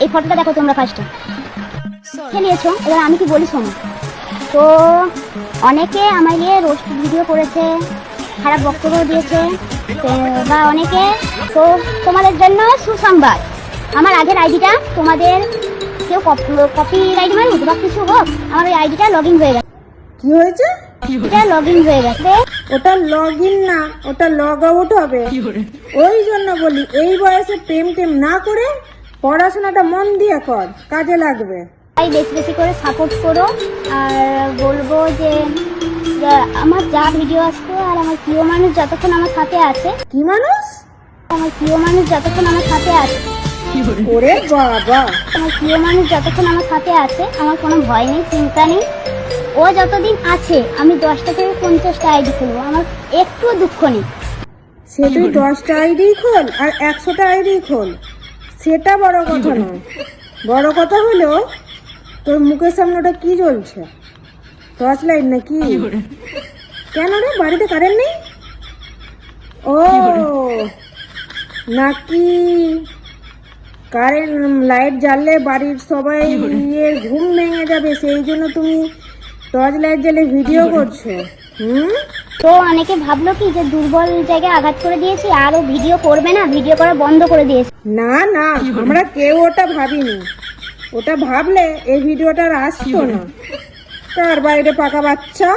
এই ফটোটা দেখো তোমরা ফার্স্টে খেলিয়েছো। এবার আমি কি বলি শোনো। তো অনেকে আমার নিয়ে রোস্ট ভিডিও করেছে, খারাপ বক্তব্য দিয়েছে, বা অনেকে। তো তোমাদের জন্য সুসংবাদ, আমার আগের আইডিটা তোমাদের কেউ কপি রাইট মারুক বা কিছু হোক, আমার ওই আইডিটা লগ ইন হয়ে গেছে। কি হয়েছে? এটা লগ ইন হয়ে গেছে। ওটা লগ ইন না, ওটা লগ আউট হবে। ওই জন্য বলি এই বয়সে প্রেম টেম না করে পড়াশোনাটা মন দিয়ে কর, কাজে লাগবে। তাই বেশি বেশি করে সাপোর্ট করো। আর বলবো যে আমার যা ভিডিও আসতো আর আমার প্রিয় মানুষ যতক্ষণ আমার সাথে আছে, কি মানুষ? আমার প্রিয় মানুষ যতক্ষণ আমার সাথে আছে, ওরে বাবা, আমার প্রিয় মানুষ যতক্ষণ আমার সাথে আছে, আমার কোনো ভয় নেই, চিন্তা নেই। ও যতদিন আছে আমি 10টা থেকে 50টা আইডি খুলবো, আমার একটু দুঃখ নেই। সে তুই 10টা আইডি খোল আর 100টা আইডি খোল, সেটা বড় কথা নয়। বড় কথা হলো তোর মুখের সামনে ওটা কি জ্বলছে? টর্চ লাইট নাকি? কেন রে, বাড়িতে কারেন্ট নেই? ও নাকি কারেন্ট লাইট জ্বাললে বাড়ির সবাই ঘুম ভেঙে যাবে, সেই জন্য তুমি টর্চ লাইট জ্বালে ভিডিও করছো? তো অনেকে ভাবলো কি যে দুর্বল জায়গায় আঘাত করে দিয়েছি আর ও ভিডিও করবে না, ভিডিও করা বন্ধ করে দিয়েছে। না না, আমরা কেউ ওটা ভাবিনি। ওটা ভাবলে এই ভিডিওটা আর আসতো না। তার বাইরে পাকা বাচ্চা।